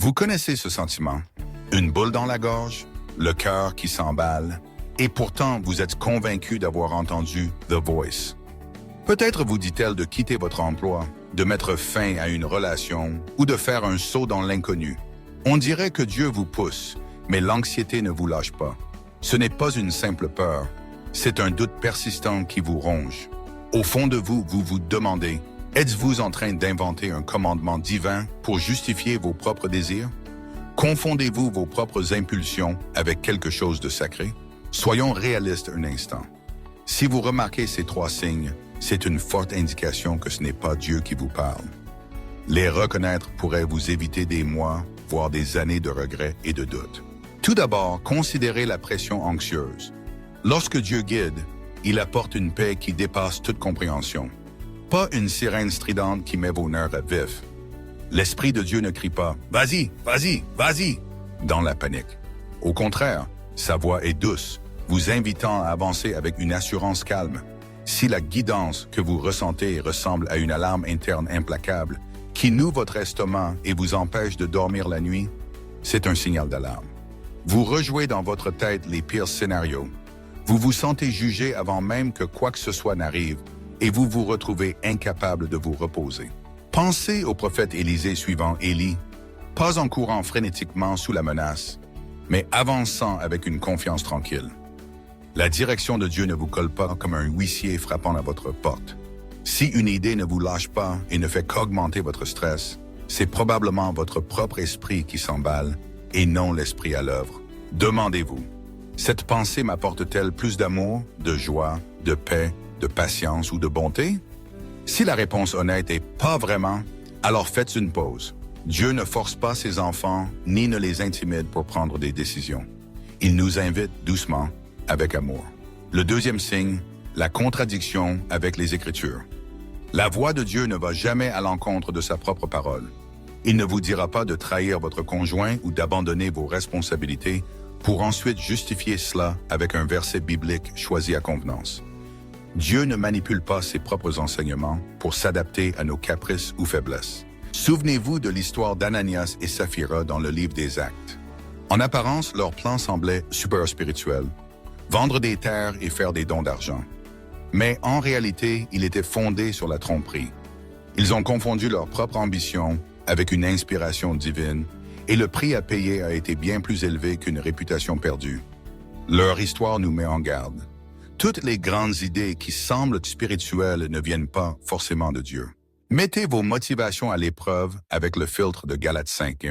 Vous connaissez ce sentiment? Une boule dans la gorge, le cœur qui s'emballe, et pourtant vous êtes convaincu d'avoir entendu The Voice. Peut-être vous dit-elle de quitter votre emploi, de mettre fin à une relation ou de faire un saut dans l'inconnu. On dirait que Dieu vous pousse, mais l'anxiété ne vous lâche pas. Ce n'est pas une simple peur, c'est un doute persistant qui vous ronge. Au fond de vous, vous vous demandez, êtes-vous en train d'inventer un commandement divin pour justifier vos propres désirs? Confondez-vous vos propres impulsions avec quelque chose de sacré? Soyons réalistes un instant. Si vous remarquez ces trois signes, c'est une forte indication que ce n'est pas Dieu qui vous parle. Les reconnaître pourrait vous éviter des mois, voire des années de regrets et de doutes. Tout d'abord, considérez la pression anxieuse. Lorsque Dieu guide, il apporte une paix qui dépasse toute compréhension. Pas une sirène stridente qui met vos nerfs à vif. L'Esprit de Dieu ne crie pas « Vas-y, vas-y, vas-y » dans la panique. Au contraire, sa voix est douce, vous invitant à avancer avec une assurance calme. Si la guidance que vous ressentez ressemble à une alarme interne implacable qui noue votre estomac et vous empêche de dormir la nuit, c'est un signal d'alarme. Vous rejouez dans votre tête les pires scénarios. Vous vous sentez jugé avant même que quoi que ce soit n'arrive et vous vous retrouvez incapable de vous reposer. Pensez au prophète Élisée suivant Élie, pas en courant frénétiquement sous la menace, mais avançant avec une confiance tranquille. La direction de Dieu ne vous colle pas comme un huissier frappant à votre porte. Si une idée ne vous lâche pas et ne fait qu'augmenter votre stress, c'est probablement votre propre esprit qui s'emballe et non l'esprit à l'œuvre. Demandez-vous, cette pensée m'apporte-t-elle plus d'amour, de joie, de paix, de patience ou de bonté? Si la réponse honnête est « pas vraiment », alors faites une pause. Dieu ne force pas ses enfants ni ne les intimide pour prendre des décisions. Il nous invite doucement, avec amour. Le deuxième signe, la contradiction avec les Écritures. La voix de Dieu ne va jamais à l'encontre de sa propre parole. Il ne vous dira pas de trahir votre conjoint ou d'abandonner vos responsabilités pour ensuite justifier cela avec un verset biblique choisi à convenance. Dieu ne manipule pas ses propres enseignements pour s'adapter à nos caprices ou faiblesses. Souvenez-vous de l'histoire d'Ananias et Saphira dans le livre des Actes. En apparence, leur plan semblait super spirituel, vendre des terres et faire des dons d'argent. Mais en réalité, il était fondé sur la tromperie. Ils ont confondu leur propre ambition avec une inspiration divine, et le prix à payer a été bien plus élevé qu'une réputation perdue. Leur histoire nous met en garde. Toutes les grandes idées qui semblent spirituelles ne viennent pas forcément de Dieu. Mettez vos motivations à l'épreuve avec le filtre de Galates 5.